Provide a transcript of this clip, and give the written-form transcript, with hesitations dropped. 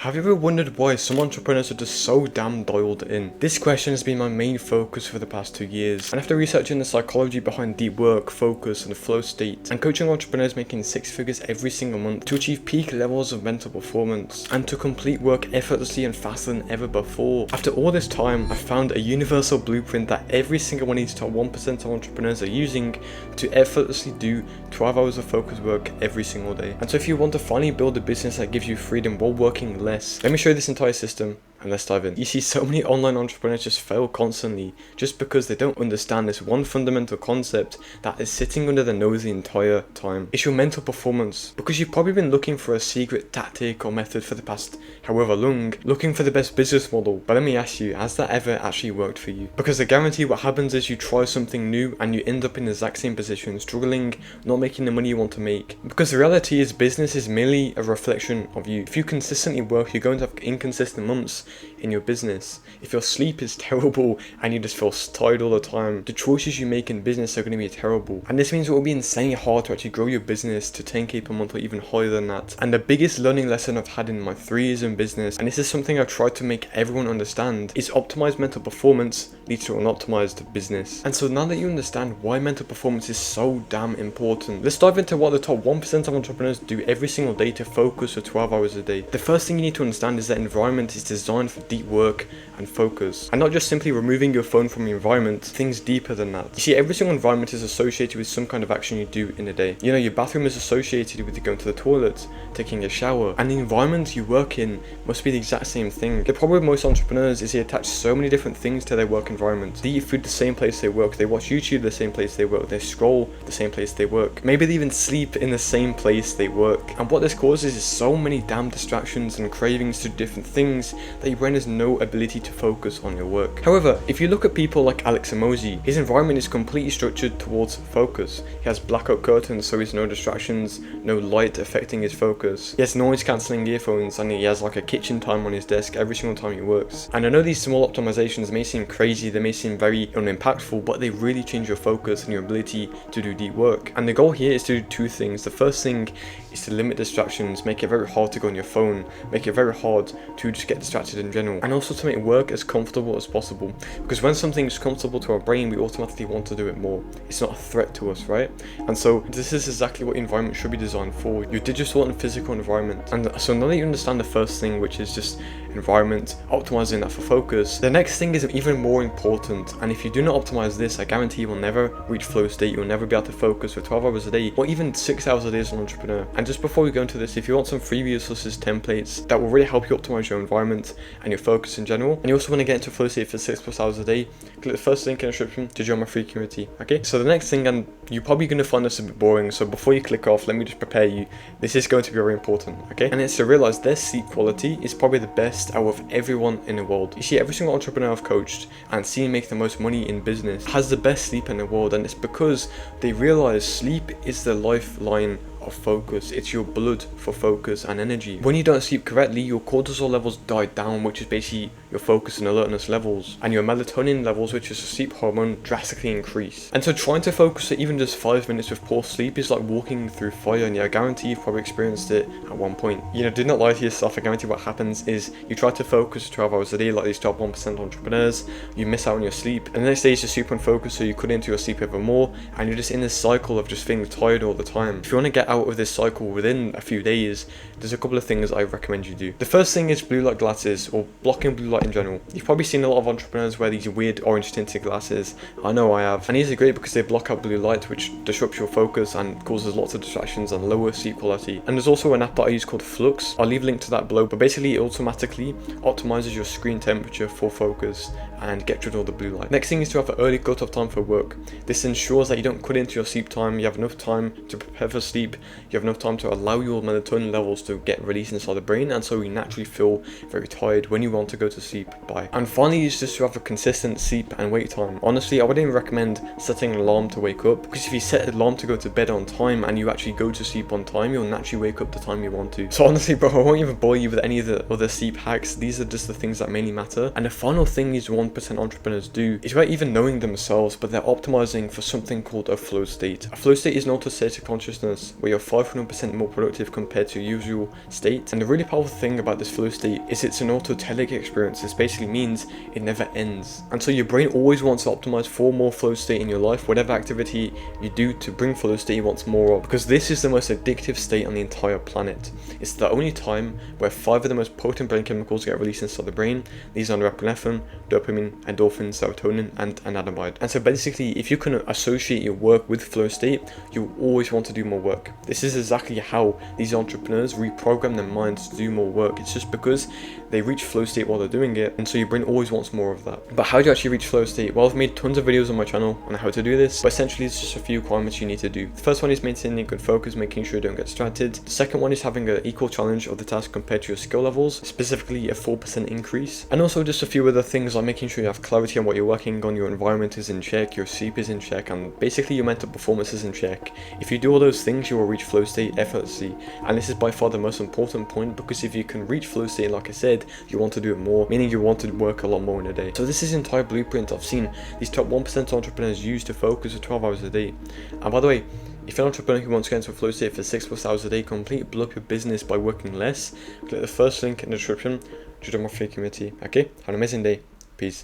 Have you ever wondered why some entrepreneurs are just so damn dialed in? This question has been my main focus for the past 2 years, and after researching the psychology behind deep work, focus, and flow state, and coaching entrepreneurs making 6 figures every single month to achieve peak levels of mental performance, and to complete work effortlessly and faster than ever before. After all this time, I found a universal blueprint that every single one of these top 1% of entrepreneurs are using to effortlessly do 12 hours of focused work every single day. And so if you want to finally build a business that gives you freedom while working less, let me show you this entire system and let's dive in. You see, so many online entrepreneurs just fail constantly just because they don't understand this one fundamental concept that is sitting under their nose the entire time. It's your mental performance, because you've probably been looking for a secret tactic or method for the past however long, looking for the best business model. But let me ask you, has that ever actually worked for you? Because I guarantee what happens is you try something new and you end up in the exact same position, struggling, not making the money you want to make. Because the reality is business is merely a reflection of you. If you consistently work, you're going to have inconsistent months in your business. If your sleep is terrible and you just feel tired all the time, the choices you make in business are going to be terrible. And this means it will be insanely hard to actually grow your business to 10k per month or even higher than that. And the biggest learning lesson I've had in my 3 years in business, and this is something I've tried to make everyone understand, is optimized mental performance leads to an optimized business. And so now that you understand why mental performance is so damn important, let's dive into what the top 1% of entrepreneurs do every single day to focus for 12 hours a day. The first thing you need to understand is that environment is designed for deep work and focus, and not just simply removing your phone from your environment, things deeper than that. You see, every single environment is associated with some kind of action you do in a day. You know, your bathroom is associated with you going to the toilet, taking a shower, and the environment you work in must be the exact same thing. The problem with most entrepreneurs is they attach so many different things to their work environment. They eat food the same place they work, they watch YouTube the same place they work, they scroll the same place they work, maybe they even sleep in the same place they work. And what this causes is so many damn distractions and cravings to different things that your brain has no ability to focus on your work. However, if you look at people like Alex Emoji, his environment is completely structured towards focus. He has blackout curtains so there's no distractions, no light affecting his focus. He has noise cancelling earphones, and he has like a kitchen time on his desk every single time he works. And I know these small optimizations may seem crazy, they may seem very unimpactful, but they really change your focus and your ability to do deep work. And the goal here is to do 2 things. The first thing is to limit distractions, make it very hard to go on your phone, make it very hard to just get distracted in general, and also to make work as comfortable as possible. Because when something is comfortable to our brain, we automatically want to do it more. It's not a threat to us, right? And so this is exactly what environment should be designed for, your digital and physical environment. And so now that you understand the first thing, which is just environment, optimizing that for focus, the next thing is even more important. And if you do not optimize this, I guarantee you will never reach flow state. You'll never be able to focus for 12 hours a day or even 6 hours a day as an entrepreneur. And just before we go into this, if you want some free resources, templates that will really help you optimize your environment and your focus in general, and you also want to get into flow state for 6+ hours a day, click the first link in the description to join my free community. Okay, so the next thing, and you're probably going to find this a bit boring, so before you click off, let me just prepare you. This is going to be very important, okay? And it's to realize their sleep quality is probably the best out of everyone in the world. You see, every single entrepreneur I've coached and seen make the most money in business has the best sleep in the world, and it's because they realize sleep is the lifeline of focus. It's your blood for focus and energy. When you don't sleep correctly, your cortisol levels die down, which is basically your focus and alertness levels, and your melatonin levels, which is a sleep hormone, drastically increase. And so trying to focus for even just 5 minutes with poor sleep is like walking through fire, and I guarantee you've probably experienced it at one point. You know, do not lie to yourself. I guarantee what happens is you try to focus 12 hours a day like these top 1% entrepreneurs, you miss out on your sleep, and the next day you're super unfocused, so you cut into your sleep even more, and you're just in this cycle of just feeling tired all the time. If you want to get out of this cycle within a few days, there's a couple of things I recommend you do. The first thing is blue light glasses, or blocking blue light in general. You've probably seen a lot of entrepreneurs wear these weird orange tinted glasses. I know I have. And these are great because they block out blue light, which disrupts your focus and causes lots of distractions and lower sleep quality. And there's also an app that I use called Flux. I'll leave a link to that below, but basically it automatically optimizes your screen temperature for focus and get rid of all the blue light. Next thing is to have an early cut-off time for work. This ensures that you don't cut into your sleep time, you have enough time to prepare for sleep, you have enough time to allow your melatonin levels to get released inside the brain, and so you naturally feel very tired when you want to go to sleep by. And finally is just to have a consistent sleep and wake time. Honestly, I wouldn't even recommend setting an alarm to wake up, because if you set an alarm to go to bed on time and you actually go to sleep on time, you'll naturally wake up the time you want to. So honestly, bro, I won't even bore you with any of the other sleep hacks. These are just the things that mainly matter. And the final thing these 1% entrepreneurs do is without even knowing themselves, but they're optimizing for something called a flow state. A flow state is an autotelic consciousness where you're 500% more productive compared to your usual state. And the really powerful thing about this flow state is it's an autotelic experience. This basically means it never ends. And so your brain always wants to optimize for more flow state in your life. Whatever activity you do to bring flow state, it wants more of, because this is the most addictive state on the entire planet. It's the only time where 5 of the most potent brain chemicals get released inside the brain. These are norepinephrine, dopamine, endorphin, serotonin, and anandamide. And so basically, if you can associate your work with flow state, you always want to do more work. This is exactly how these entrepreneurs reprogram their minds to do more work. It's just because they reach flow state while they're doing it, and so your brain always wants more of that. But how do you actually reach flow state? Well, I've made tons of videos on my channel on how to do this, but essentially it's just a few requirements you need to do. The first one is maintaining good focus, making sure you don't get distracted. The second one is having an equal challenge of the task compared to your skill levels, specifically a 4% increase. And also just a few other things like making sure you have clarity on what you're working on, your environment is in check, your sleep is in check, and basically your mental performance is in check. If you do all those things, you will reach flow state effortlessly. And this is by far the most important point, because if you can reach flow state, like I said, you want to do it more, meaning you want to work a lot more in a day. So this is the entire blueprint I've seen these top 1% entrepreneurs use to focus for 12 hours a day. And by the way, if you're an entrepreneur who wants to get into a flow state for 6+ hours a day, completely blow up your business by working less, click the first link in the description to join my free community. Okay, have an amazing day.